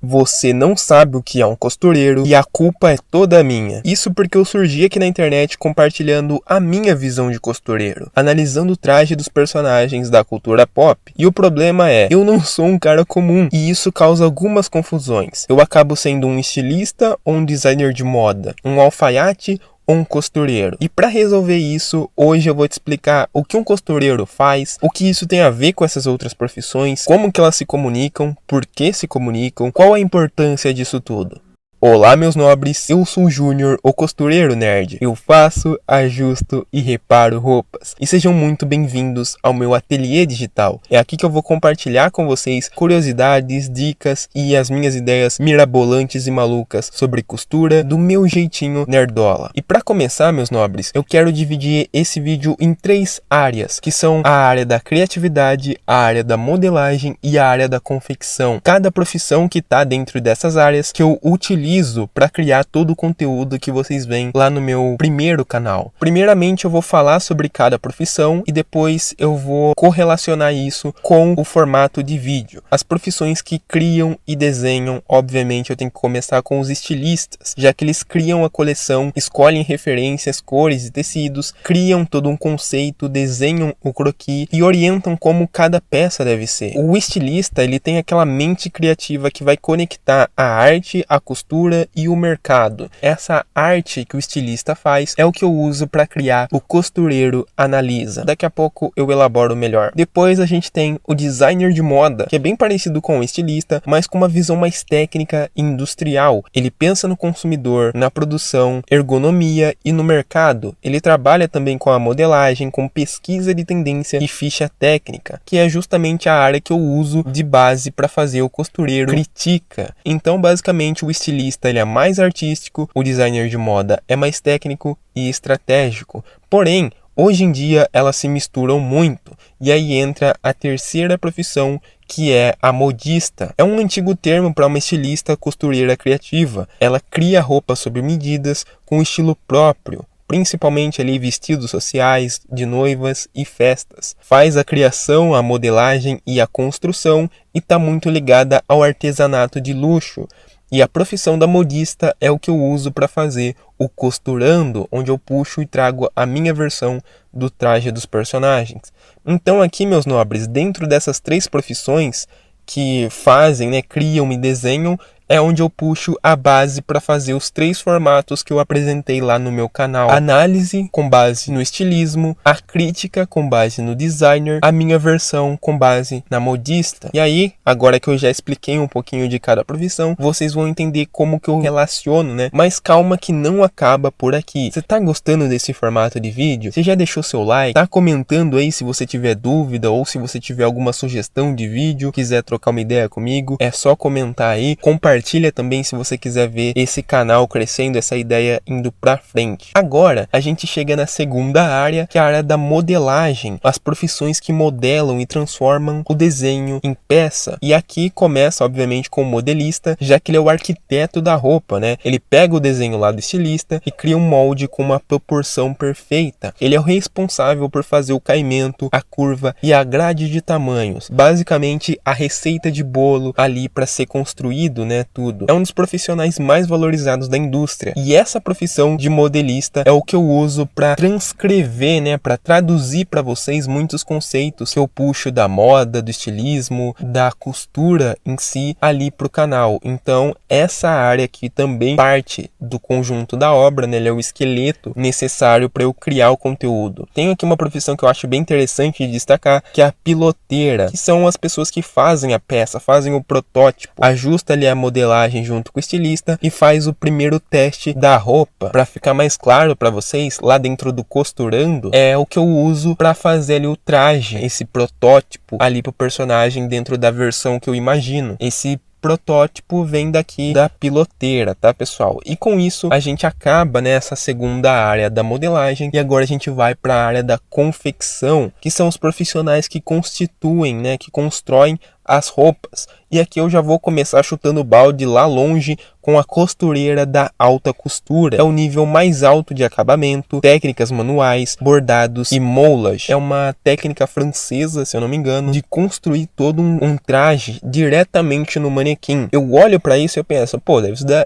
Você não sabe o que é um costureiro e a culpa é toda minha. Isso porque eu surgi aqui na internet compartilhando a minha visão de costureiro, analisando o traje dos personagens da cultura pop. E o problema é, eu não sou um cara comum e isso causa algumas confusões. Eu acabo sendo um estilista ou um designer de moda, um alfaiate ou um costureiro. E para resolver isso, hoje eu vou te explicar o que um costureiro faz, o que isso tem a ver com essas outras profissões, como que elas se comunicam, por que se comunicam, qual a importância disso tudo. Olá meus nobres, eu sou o Júnior, o costureiro nerd. Eu faço, ajusto e reparo roupas. E sejam muito bem-vindos ao meu ateliê digital. É aqui que eu vou compartilhar com vocês curiosidades, dicas e as minhas ideias mirabolantes e malucas sobre costura do meu jeitinho nerdola. E para começar, meus nobres, eu quero dividir esse vídeo em 3 áreas, que são a área da criatividade, a área da modelagem e a área da confecção. Cada profissão que está dentro dessas áreas que eu utilizo para criar todo o conteúdo que vocês veem lá no meu primeiro canal. Primeiramente eu vou falar sobre cada profissão e depois eu vou correlacionar isso com o formato de vídeo. As profissões que criam e desenham, obviamente eu tenho que começar com os estilistas, já que eles criam a coleção, escolhem referências, cores e tecidos, criam todo um conceito, desenham o croquis e orientam como cada peça deve ser. O estilista, ele tem aquela mente criativa que vai conectar a arte, a costura e o mercado. Essa arte que o estilista faz é o que eu uso para criar o costureiro analisa. Daqui a pouco eu elaboro melhor. Depois a gente tem o designer de moda, que é bem parecido com o estilista, mas com uma visão mais técnica e industrial. Ele pensa no consumidor, na produção, ergonomia e no mercado. Ele trabalha também com a modelagem, com pesquisa de tendência e ficha técnica, que é justamente a área que eu uso de base para fazer o costureiro critica. Então, basicamente, o estilista ele é mais artístico, o designer de moda é mais técnico e estratégico. Porém, hoje em dia elas se misturam muito. E aí entra a terceira profissão, que é a modista. É um antigo termo para uma estilista costureira criativa. Ela cria roupas sob medidas com estilo próprio, principalmente ali vestidos sociais, de noivas e festas. Faz a criação, a modelagem e a construção e está muito ligada ao artesanato de luxo. E a profissão da modista é o que eu uso para fazer o costurando, onde eu puxo e trago a minha versão do traje dos personagens. Então aqui, meus nobres, dentro dessas 3 profissões que fazem, criam e desenham, é onde eu puxo a base para fazer os 3 formatos que eu apresentei lá no meu canal. Análise com base no estilismo, a crítica com base no designer, a minha versão com base na modista. E aí, agora que eu já expliquei um pouquinho de cada profissão, vocês vão entender como que eu relaciono, Mas calma que não acaba por aqui. Você tá gostando desse formato de vídeo? Você já deixou seu like? Tá comentando aí se você tiver dúvida ou se você tiver alguma sugestão de vídeo, quiser trocar uma ideia comigo, é só comentar aí, compartilha também se você quiser ver esse canal crescendo, essa ideia indo pra frente. Agora, a gente chega na segunda área, que é a área da modelagem, as profissões que modelam e transformam o desenho em peça. E aqui começa, obviamente, com o modelista, já que ele é o arquiteto da roupa, Ele pega o desenho lá do estilista e cria um molde com uma proporção perfeita. Ele é o responsável por fazer o caimento, a curva e a grade de tamanhos. Basicamente, a receita de bolo ali para ser construído, tudo. É um dos profissionais mais valorizados da indústria. E essa profissão de modelista é o que eu uso para transcrever, para traduzir para vocês muitos conceitos que eu puxo da moda, do estilismo, da costura em si ali pro canal. Então, essa área aqui também parte do conjunto da obra, Ele é o esqueleto necessário para eu criar o conteúdo. Tenho aqui uma profissão que eu acho bem interessante de destacar, que é a piloteira, que são as pessoas que fazem a peça, fazem o protótipo, ajusta ali a modelagem junto com o estilista e faz o primeiro teste da roupa. Para ficar mais claro para vocês, lá dentro do costurando é o que eu uso para fazer ali o traje, esse protótipo ali pro personagem dentro da versão que eu imagino. Esse protótipo vem daqui da piloteira, tá, pessoal? E com isso a gente acaba nessa segunda área da modelagem e agora a gente vai para a área da confecção, que são os profissionais que constituem, que constroem as roupas. E aqui eu já vou começar chutando o balde lá longe com a costureira da alta costura. É o nível mais alto de acabamento, técnicas manuais, bordados e moulage. É uma técnica francesa, se eu não me engano, de construir todo um traje diretamente no manequim. Eu olho pra isso e eu penso, pô,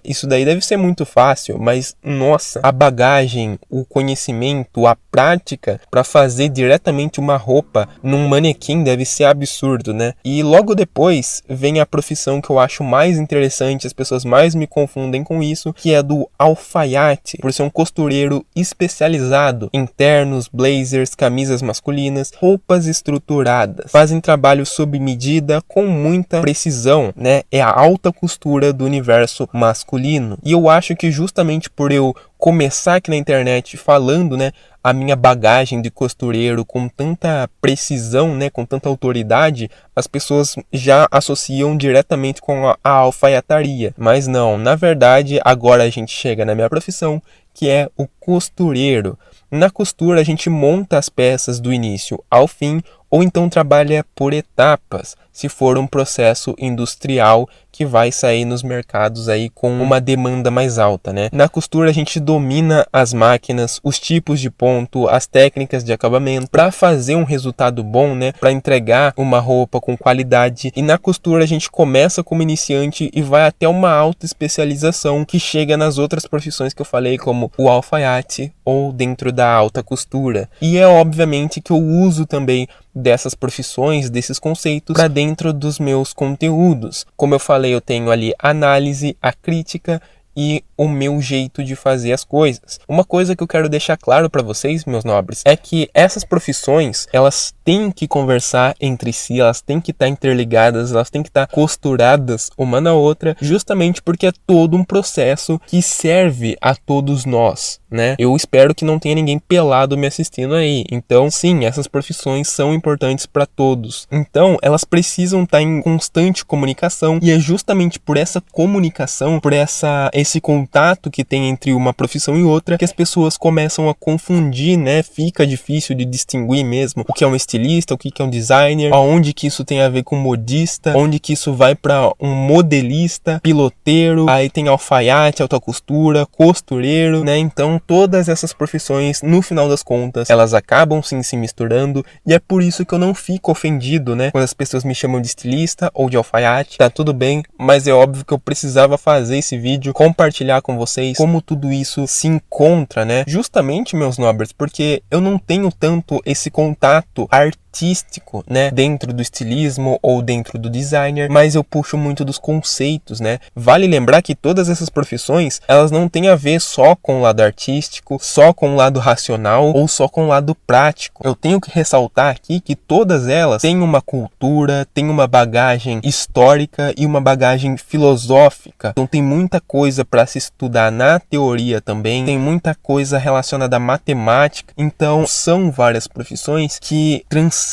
isso daí deve ser muito fácil, mas nossa, a bagagem, o conhecimento, a prática para fazer diretamente uma roupa num manequim deve ser absurdo, né? E logo depois vem a profissão que eu acho mais interessante, as pessoas mais me confundem com isso, que é do alfaiate, por ser um costureiro especializado em ternos, blazers, camisas masculinas, roupas estruturadas. Fazem trabalho sob medida com muita precisão, né? É a alta costura do universo masculino. E eu acho que justamente por eu começar aqui na internet falando, né, a minha bagagem de costureiro com tanta precisão, né, com tanta autoridade, as pessoas já associam diretamente com a alfaiataria. Mas não, na verdade, agora a gente chega na minha profissão, que é o costureiro. Na costura a gente monta as peças do início ao fim, ou então trabalha por etapas, se for um processo industrial que vai sair nos mercados aí com uma demanda mais alta, né? Na costura a gente domina as máquinas, os tipos de ponto, as técnicas de acabamento para fazer um resultado bom, né? Para entregar uma roupa com qualidade. E na costura a gente começa como iniciante e vai até uma alta especialização que chega nas outras profissões que eu falei, como o alfaiate ou dentro da alta costura. E é obviamente que eu uso também dessas profissões, desses conceitos para dentro dos meus conteúdos. Como eu falei, eu tenho ali a análise, a crítica e o meu jeito de fazer as coisas. Uma coisa que eu quero deixar claro para vocês, meus nobres, é que essas profissões, elas têm que conversar entre si, elas têm que estar interligadas, elas têm que estar costuradas uma na outra, justamente porque é todo um processo que serve a todos nós, né? Eu espero que não tenha ninguém pelado me assistindo aí. Então, sim, essas profissões são importantes para todos. Então, elas precisam estar em constante comunicação e é justamente por essa comunicação, por esse contato que tem entre uma profissão e outra, que as pessoas começam a confundir, né? Fica difícil de distinguir mesmo o que é um estilista, o que é um designer, aonde que isso tem a ver com modista, onde que isso vai para um modelista, piloteiro, aí tem alfaiate, alta costura, costureiro, né? Então todas essas profissões, no final das contas, elas acabam sim se misturando, e é por isso que eu não fico ofendido, né? Quando as pessoas me chamam de estilista ou de alfaiate, tá tudo bem, mas é óbvio que eu precisava fazer esse vídeo, compartilhar com vocês como tudo isso se encontra, né? Justamente, meus nobres, porque eu não tenho tanto esse contato artístico, né, dentro do estilismo ou dentro do designer, mas eu puxo muito dos conceitos, né? Vale lembrar que todas essas profissões, elas não têm a ver só com o lado artístico, só com o lado racional ou só com o lado prático. Eu tenho que ressaltar aqui que todas elas têm uma cultura, têm uma bagagem histórica e uma bagagem filosófica. Então tem muita coisa para se estudar na teoria também, tem muita coisa relacionada à matemática. Então são várias profissões que transcendem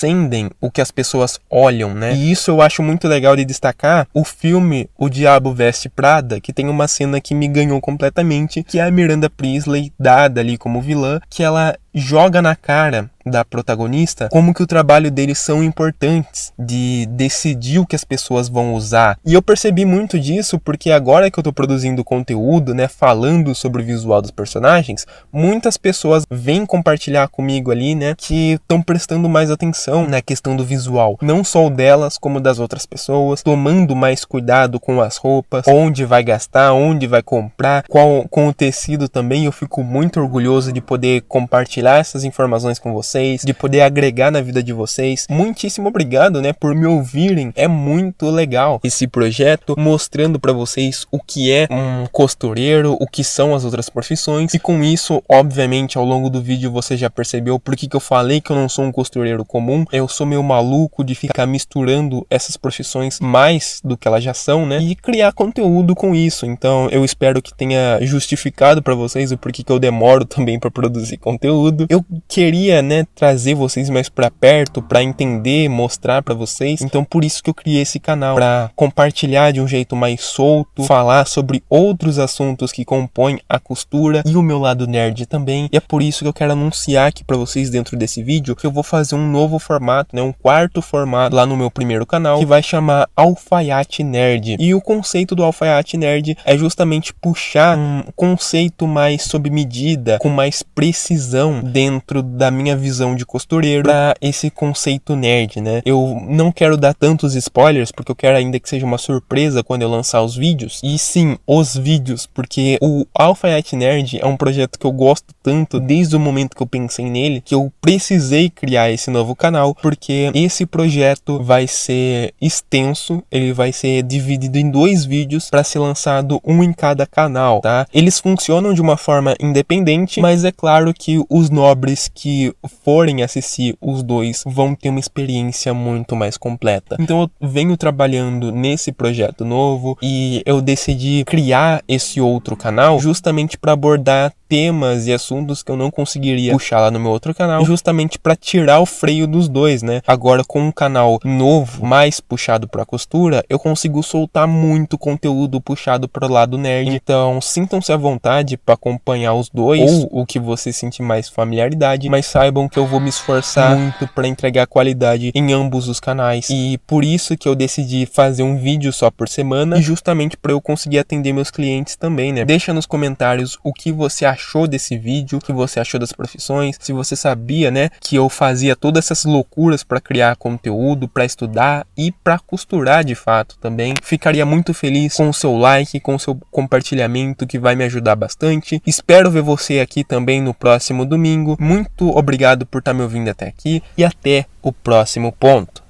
o que as pessoas olham, né? E isso eu acho muito legal de destacar o filme O Diabo Veste Prada, que tem uma cena que me ganhou completamente, que é a Miranda Priestly, dada ali como vilã, que ela joga na cara da protagonista como que o trabalho deles são importantes, de decidir o que as pessoas vão usar. E eu percebi muito disso porque agora que eu tô produzindo conteúdo, né, falando sobre o visual dos personagens, muitas pessoas vêm compartilhar comigo ali, né, que estão prestando mais atenção na questão do visual, não só o delas, como das outras pessoas, tomando mais cuidado com as roupas, onde vai gastar, onde vai comprar, com o tecido também. Eu fico muito orgulhoso de poder compartilhar essas informações com vocês, de poder agregar na vida de vocês. Muitíssimo obrigado, né, por me ouvirem. É muito legal esse projeto, mostrando para vocês o que é um costureiro, o que são as outras profissões. E com isso, obviamente, ao longo do vídeo você já percebeu por que eu falei que eu não sou um costureiro comum. Eu sou meio maluco de ficar misturando essas profissões mais do que elas já são, né, e criar conteúdo com isso. Então eu espero que tenha justificado para vocês o porquê que eu demoro também para produzir conteúdo. conteúdo. Eu queria, né, trazer vocês mais pra perto, pra entender, mostrar pra vocês. Então por isso que eu criei esse canal, pra compartilhar de um jeito mais solto, falar sobre outros assuntos que compõem a costura e o meu lado nerd também. E é por isso que eu quero anunciar aqui pra vocês dentro desse vídeo que eu vou fazer um novo formato, né, um quarto formato lá no meu primeiro canal, que vai chamar Alfaiate Nerd. E o conceito do Alfaiate Nerd é justamente puxar um conceito mais sob medida, com mais precisão dentro da minha visão de costureiro para esse conceito nerd, né? Eu não quero dar tantos spoilers porque eu quero ainda que seja uma surpresa quando eu lançar os vídeos. E sim, os vídeos, porque o Alfaiate Nerd é um projeto que eu gosto tanto desde o momento que eu pensei nele, que eu precisei criar esse novo canal, porque esse projeto vai ser extenso, ele vai ser dividido em 2 vídeos para ser lançado um em cada canal, tá? Eles funcionam de uma forma independente, mas é claro que os nobres que forem assistir os 2 vão ter uma experiência muito mais completa. Então eu venho trabalhando nesse projeto novo e eu decidi criar esse outro canal justamente para abordar temas e assuntos que eu não conseguiria puxar lá no meu outro canal, justamente para tirar o freio dos 2, né? Agora com um canal novo, mais puxado para costura, eu consigo soltar muito conteúdo puxado para o lado nerd. Então sintam-se à vontade para acompanhar os 2 ou o que você sentir mais familiaridade, mas saibam que eu vou me esforçar muito para entregar qualidade em ambos os canais. E por isso que eu decidi fazer um vídeo só por semana, e justamente para eu conseguir atender meus clientes também, né? Deixa nos comentários o que você achou desse vídeo, o que você achou das profissões, se você sabia, né, que eu fazia todas essas loucuras para criar conteúdo, para estudar e para costurar de fato também. Ficaria muito feliz com o seu like, com o seu compartilhamento, que vai me ajudar bastante. Espero ver você aqui também no próximo domingo. Muito obrigado por estar me ouvindo até aqui e até o próximo ponto.